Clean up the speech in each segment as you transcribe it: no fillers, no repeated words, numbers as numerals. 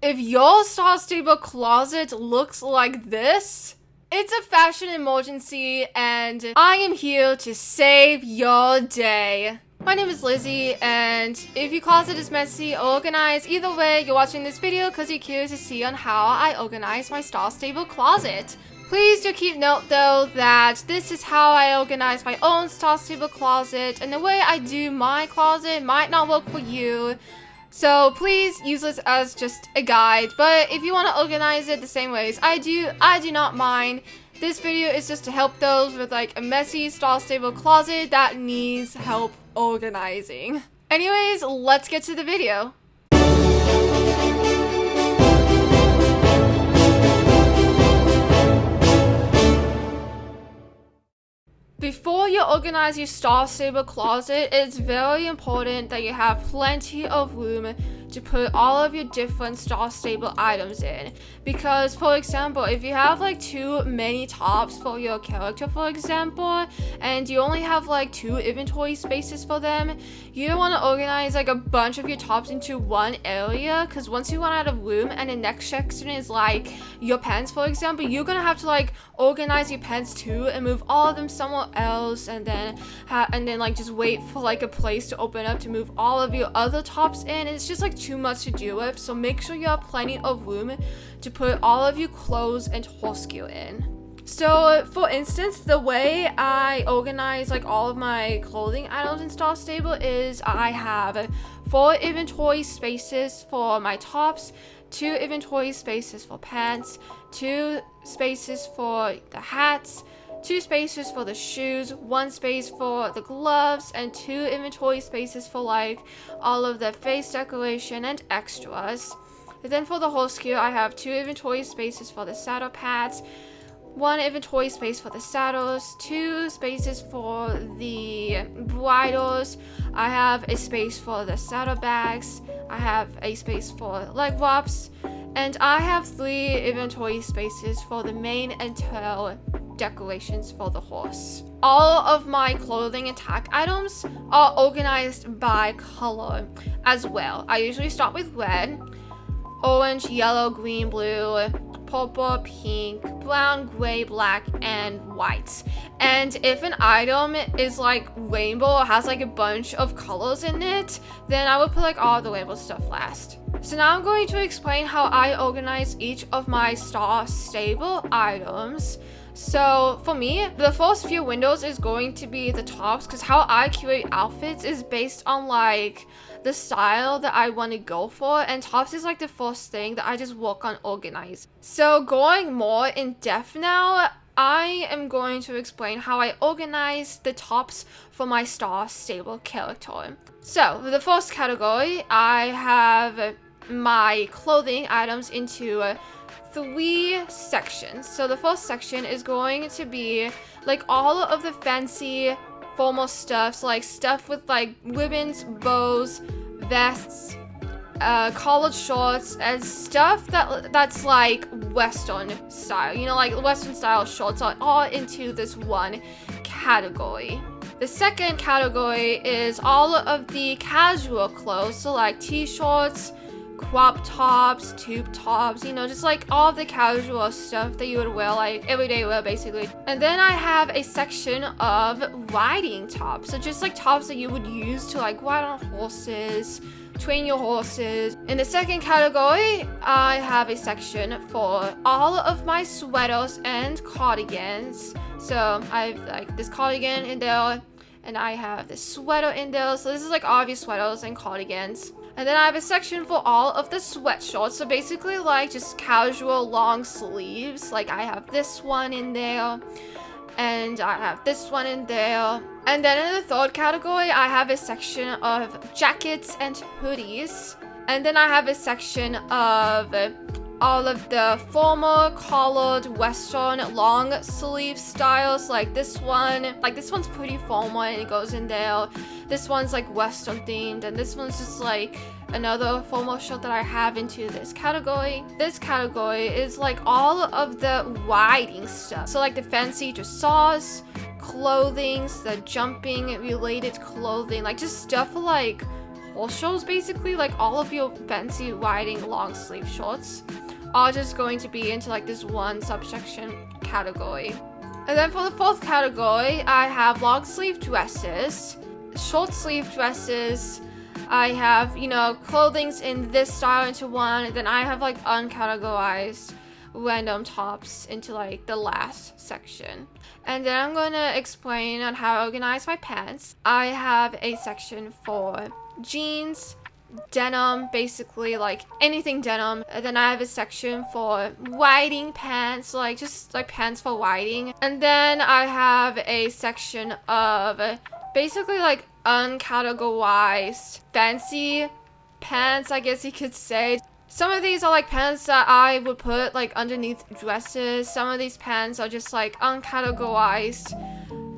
If your Star Stable closet looks like this, it's a fashion emergency and I am here to save your day. My name is Lizzie, and if your closet is messy or organized, either way, you're watching this video because you're curious to see on how I organize my Star Stable closet. Please do keep note though that this is how I organize my own Star Stable closet, and the way I do my closet might not work for you. So please use this as just a guide, but if you want to organize it the same ways I do not mind. This video is just to help those with like a messy Star Stable closet that needs help organizing. Anyways, let's get to the video. Before you organize your Star Stable closet, it's very important that you have plenty of room to put all of your different Star Stable items in. Because, for example, if you have like too many tops for your character, for example, and you only have like 2 inventory spaces for them, you don't want to organize like a bunch of your tops into one area, because once you run out of room and the next section is like your pants, for example, you're gonna have to like organize your pants too and move all of them somewhere else, and then like just wait for like a place to open up to move all of your other tops in. It's just like too much to deal with, so make sure you have plenty of room to put all of your clothes and horse gear in. So for instance, the way I organize like all of my clothing items in Star Stable is I have 4 inventory spaces for my tops, 2 inventory spaces for pants, 2 spaces for the hats, 2 spaces for the shoes, 1 space for the gloves, and 2 inventory spaces for like all of the face decoration and extras. And then for the horse gear, I have 2 inventory spaces for the saddle pads, 1 inventory space for the saddles, 2 spaces for the bridles, I have a space for the saddlebags, I have a space for leg wraps, and I have 3 inventory spaces for the mane and tail decorations for the horse. All of my clothing and tag items are organized by color as well. I usually start with red, orange, yellow, green, blue, purple, pink, brown, gray, black, and white. And if an item is like rainbow or has like a bunch of colors in it, then I would put like all the rainbow stuff last. So now I'm going to explain how I organize each of my Star Stable items. So for me, the first few windows is going to be the tops, because how I curate outfits is based on like the style that I want to go for, and tops is like the first thing that I just work on organizing. So going more in depth now, I am going to explain how I organize the tops for my Star Stable character. So the first category, I have my clothing items into 3 sections. So the first section is going to be like all of the fancy formal stuff, so like stuff with like ribbons, bows, vests, collared shorts, and stuff that's like Western style, you know, like Western style shorts are all into this one category. The second category is all of the casual clothes, so like t-shirts, crop tops, tube tops, you know, just like all the casual stuff that you would wear like everyday wear basically. And then I have a section of riding tops, so just like tops that you would use to like ride on horses, train your horses. In the second category, I have a section for all of my sweaters and cardigans. So I have like this cardigan in there, and I have this sweater in there. So this is like obvious sweaters and cardigans. And then I have a section for all of the sweatshirts, so basically like just casual long sleeves. Like I have this one in there, and I have this one in there. And then in the third category, I have a section of jackets and hoodies. And then I have a section of all of the formal collared Western long sleeve styles, like this one. Like this one's pretty formal and it goes in there. This one's like Western themed, and this one's just like another formal shirt that I have into this category. This category is like all of the riding stuff, so like the fancy dressage clothing, the jumping related clothing, like just stuff for like whole shorts basically, like all of your fancy riding long sleeve shorts are just going to be into like this one subsection category. And then for the fourth category, I have long sleeve dresses, short sleeve dresses. I have, you know, clothings in this style into one. And then I have like uncategorized random tops into like the last section. And then I'm gonna explain on how I organize my pants. I have a section for jeans, denim, basically like anything denim. And then I have a section for riding pants, like just like pants for riding. And then I have a section of basically like uncategorized fancy pants, I guess you could say. Some of these are like pants that I would put like underneath dresses. Some of these pants are just like uncategorized.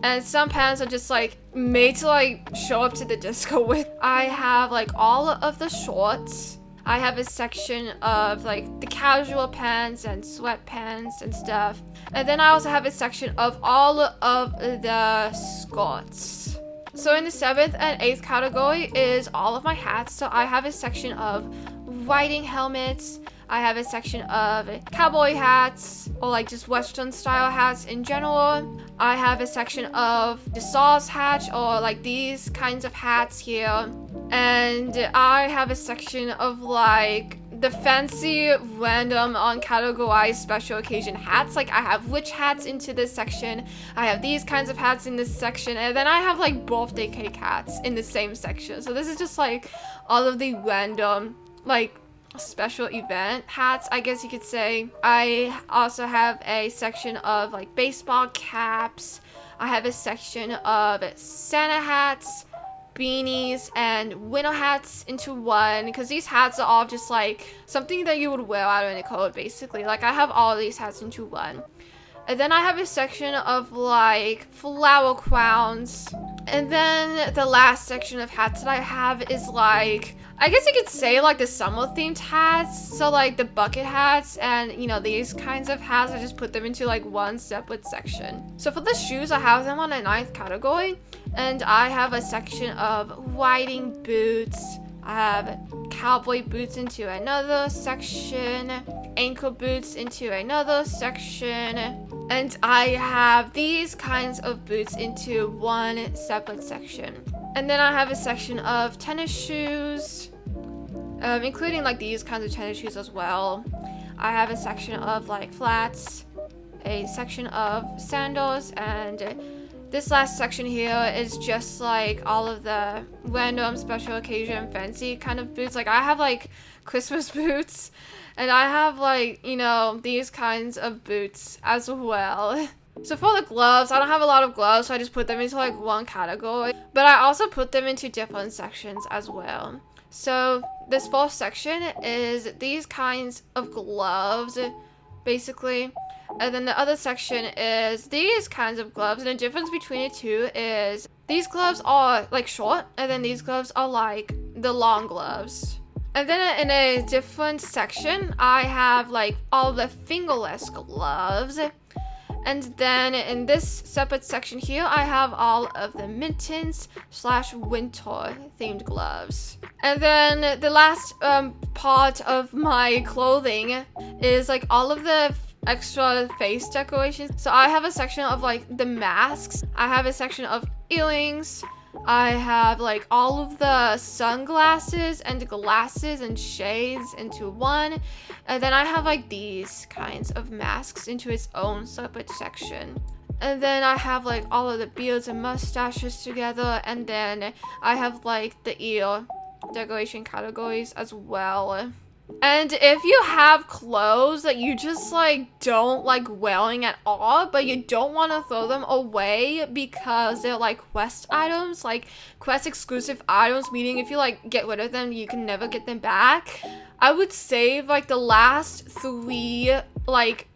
And some pants are just like made to like show up to the disco with. I have like all of the shorts. I have a section of like the casual pants and sweatpants and stuff. And then I also have a section of all of the skirts. So in the 7th and 8th category is all of my hats. So I have a section of riding helmets. I have a section of cowboy hats, or like just Western style hats in general. I have a section of the sauce hat, or like these kinds of hats here. And I have a section of like the fancy random uncategorized special occasion hats. Like I have witch hats into this section. I have these kinds of hats in this section. And then I have like birthday cake hats in the same section. So this is just like all of the random like special event hats, I guess you could say. I also have a section of like baseball caps. I have a section of Santa hats, beanies, and winter hats into one, because these hats are all just like something that you would wear out in a cold basically. Like I have all of these hats into one. And then I have a section of like flower crowns. And then the last section of hats that I have is like, I guess you could say like the summer themed hats. So like the bucket hats and, you know, these kinds of hats, I just put them into like one separate section. So for the shoes, I have them on a 9th category. And I have a section of riding boots. I have cowboy boots into another section, ankle boots into another section, and I have these kinds of boots into one separate section. And then I have a section of tennis shoes, including like these kinds of tennis shoes as well. I have a section of like flats, a section of sandals, and this last section here is just like all of the random special occasion fancy kind of boots. Like I have like Christmas boots, and I have like, you know, these kinds of boots as well. So for the gloves, I don't have a lot of gloves, so I just put them into like one category. But I also put them into different sections as well. So this fourth section is these kinds of gloves, basically. And then the other section is these kinds of gloves. And the difference between the two is these gloves are like short, and then these gloves are like the long gloves. And then in a different section, I have like all the fingerless gloves. And then in this separate section here, I have all of the mittens / winter themed gloves. And then the last part of my clothing is like all of the extra face decorations. So I have a section of like the masks. I have a section of earrings. I have like all of the sunglasses and glasses and shades into one. And then I have like these kinds of masks into its own separate section. And then I have like all of the beards and mustaches together. And then I have like the ear decoration categories as well. And if you have clothes that you just like don't like wearing at all, but you don't want to throw them away because they're like Quest items, like Quest exclusive items, meaning if you like get rid of them, you can never get them back, I would save like the last 3 like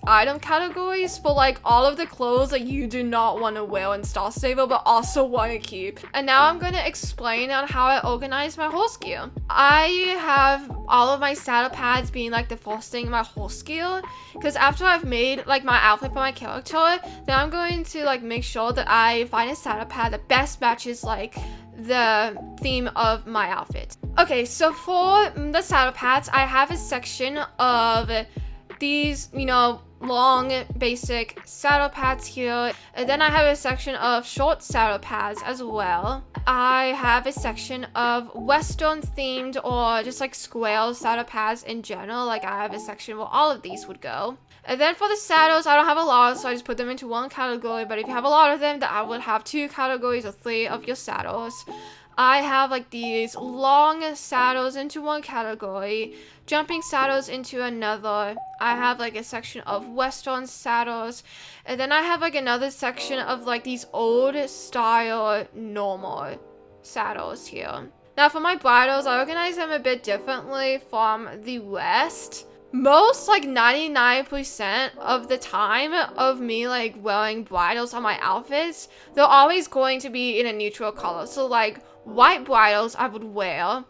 item categories for like all of the clothes that you do not want to wear in Star Stable but also want to keep. And now I'm going to explain on how I organize my horse gear. I have all of my saddle pads being like the first thing in my horse gear, because after I've made like my outfit for my character, then I'm going to like make sure that I find a saddle pad that best matches like the theme of my outfit. Okay, so for the saddle pads, I have a section of these, you know, long basic saddle pads here, and then I have a section of short saddle pads as well. I have a section of Western themed or just like square saddle pads in general. Like I have a section where all of these would go. And then for the saddles, I don't have a lot, so I just put them into one category. But if you have a lot of them, then I would have 2 categories or 3 of your saddles. I have like these long saddles into one category, jumping saddles into another. I have like a section of Western saddles, and then I have like another section of like these old style normal saddles here. Now for my bridles, I organize them a bit differently from the rest. Most, like 99% of the time of me like wearing bridles on my outfits, they're always going to be in a neutral color. So like white bridles I would wear,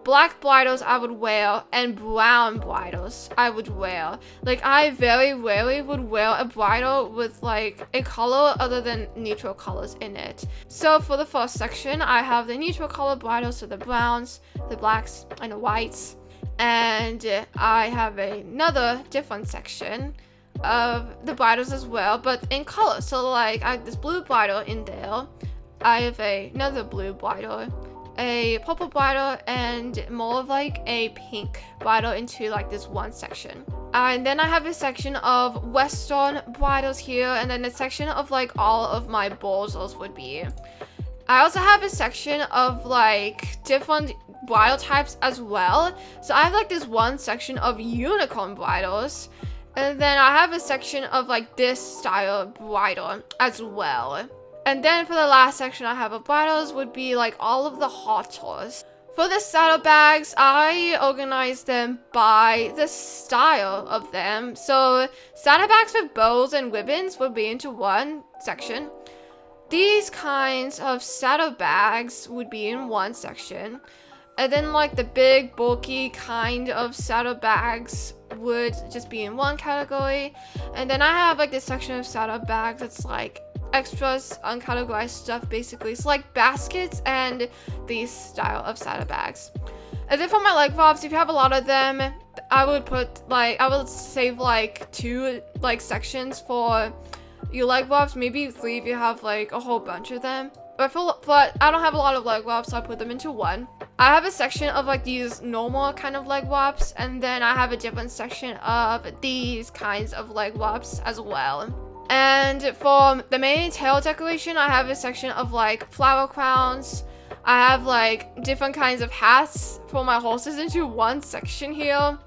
black bridles I would wear, and brown bridles I would wear. Like I very rarely would wear a bridle with like a color other than neutral colors in it. So for the first section, I have the neutral color bridles, so the browns, the blacks, and the whites. And I have another different section of the bridles as well, but in color. So like I have this blue bridle in there, I have another blue bridle, a purple bridle, and more of like a pink bridle into like this one section. And then I have a section of Western bridles here, and then a section of like all of my bozos would be. I also have a section of like different bridle types as well. So I have like this one section of unicorn bridles, and then I have a section of like this style bridle as well. And then for the last section I have of bridles would be like all of the halters. For the saddlebags, I organize them by the style of them. So saddlebags with bows and ribbons would be into one section. These kinds of saddlebags would be in one section. And then like the big bulky kind of saddlebags would just be in one category. And then I have like this section of saddlebags that's like extras, uncategorized stuff basically. It's like baskets and these style of saddlebags. And then for my leg wraps, if you have a lot of them, I would save like 2 like sections for your leg wraps, maybe 3 if you have like a whole bunch of them. But I don't have a lot of leg wraps, so I put them into one. I have a section of like these normal kind of leg wraps, and then I have a different section of these kinds of leg wraps as well. And for the mane and tail decoration, I have a section of like flower crowns. I have like different kinds of hats for my horses into one section here.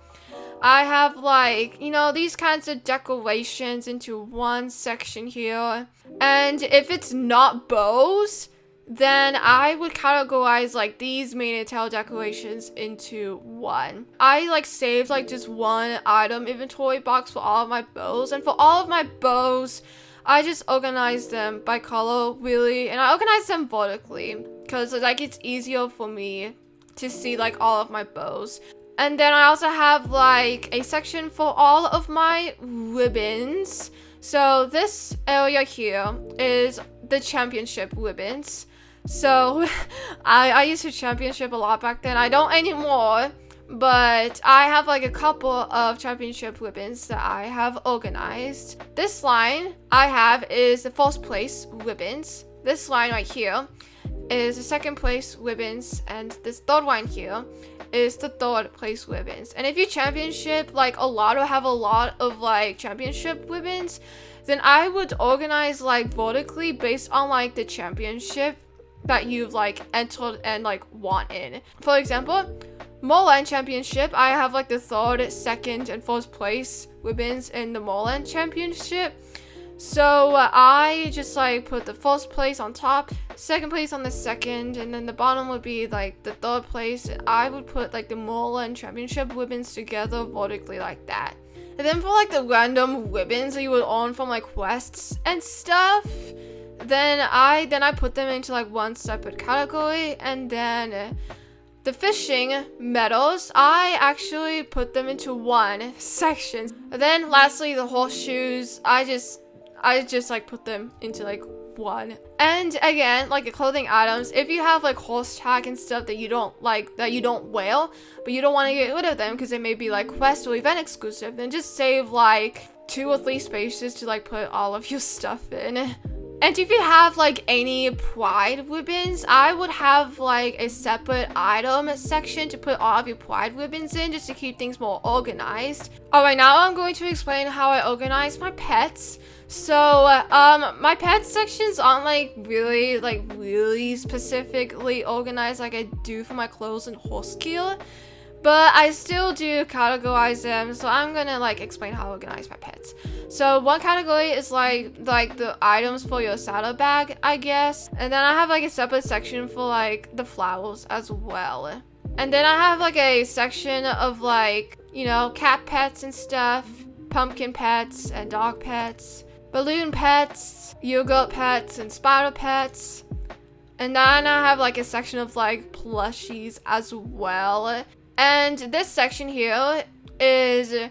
I have like, you know, these kinds of decorations into one section here. And if it's not bows, then I would categorize like these mane and tail decorations into one. I like saved like just one item inventory box for all of my bows, and for all of my bows I just organize them by color really, and I organize them vertically because like it's easier for me to see like all of my bows. And then I also have like a section for all of my ribbons. So this area here is the championship ribbons. So I used to championship a lot back then. I don't anymore, but I have like a couple of championship ribbons that I have organized. This line I have is the first place ribbons. This line right here is the second place ribbons, and this third line here is the third place ribbons. And if you championship like a lot or have a lot of like championship ribbons, then I would organize like vertically based on like the championship that you've like entered and like won in. For example, Moreland Championship, I have like the third, second, and first place ribbons in the Moreland Championship. So I just like put the first place on top, second place on the second, and then the bottom would be like the third place. I would put like the Moreland Championship ribbons together vertically like that. And then for like the random ribbons that you would earn from like quests and stuff, then I put them into like one separate category. And then the fishing medals, I actually put them into one section. And then lastly, the horseshoes, I just like put them into like one. And again, like the clothing items, if you have like horse tag and stuff that you don't like, that you don't wear, but you don't want to get rid of them because they may be like quest or event exclusive, then just save like 2 or 3 spaces to like put all of your stuff in. And if you have like any pride ribbons, I would have like a separate item section to put all of your pride ribbons in, just to keep things more organized. Alright, now I'm going to explain how I organize my pets. So my pet sections aren't like really specifically organized like I do for my clothes and horse gear, but I still do categorize them. So I'm gonna like explain how I organize my pets. So one category is like the items for your saddlebag, I guess, and then I have like a separate section for like the flowers as well. And then I have like a section of like, you know, cat pets and stuff, pumpkin pets and dog pets, balloon pets, yogurt pets, and spider pets. And then I have like a section of like plushies as well. And this section here is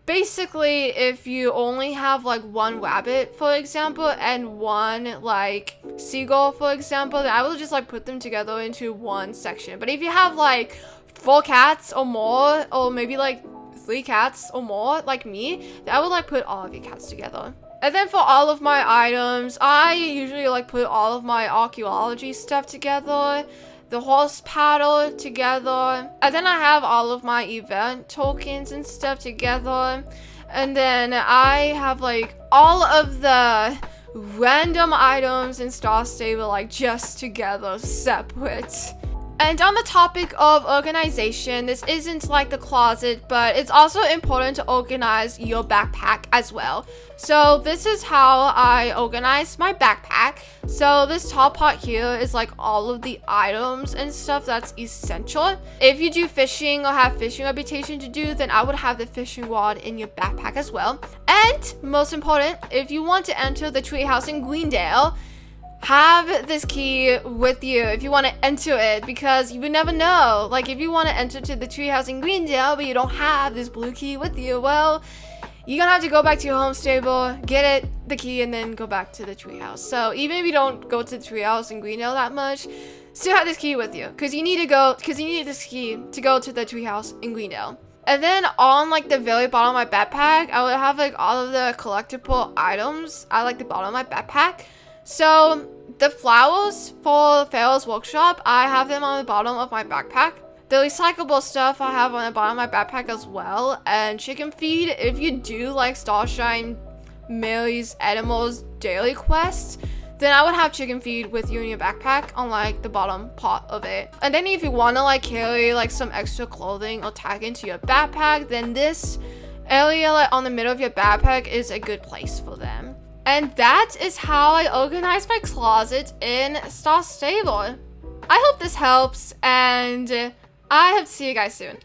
basically if you only have like one rabbit, for example, and one like seagull, for example, then I will just like put them together into one section. But if you have like 4 cats or more, or maybe like 3 cats or more like me, then I would like put all of your cats together. And then for all of my items, I usually like put all of my archaeology stuff together, the horse paddle together, and then I have all of my event tokens and stuff together. And then I have like all of the random items in Star Stable like just together, separate. And on the topic of organization, this isn't like the closet, but it's also important to organize your backpack as well. So this is how I organize my backpack. So this top part here is like all of the items and stuff that's essential. If you do fishing or have fishing reputation to do, then I would have the fishing rod in your backpack as well. And most important, if you want to enter the treehouse in Greendale, have this key with you if you want to enter it, because you would never know. Like if you want to enter to the treehouse in Greendale but you don't have this blue key with you, well, you're gonna have to go back to your home stable, get the key, and then go back to the treehouse. So even if you don't go to the treehouse in Greendale that much, still have this key with you, because you need this key to go to the treehouse in Greendale. And then on like the very bottom of my backpack, I would have like all of the collectible items at like the bottom of my backpack. So the flowers for Pharaoh's Workshop, I have them on the bottom of my backpack. The recyclable stuff I have on the bottom of my backpack as well. And chicken feed, if you do like Starshine Mary's Animals daily quest, then I would have chicken feed with you in your backpack on like the bottom part of it. And then if you want to like carry like some extra clothing or tag into your backpack, then this area like on the middle of your backpack is a good place for them. And that is how I organize my closet in Star Stable. I hope this helps, and I hope to see you guys soon.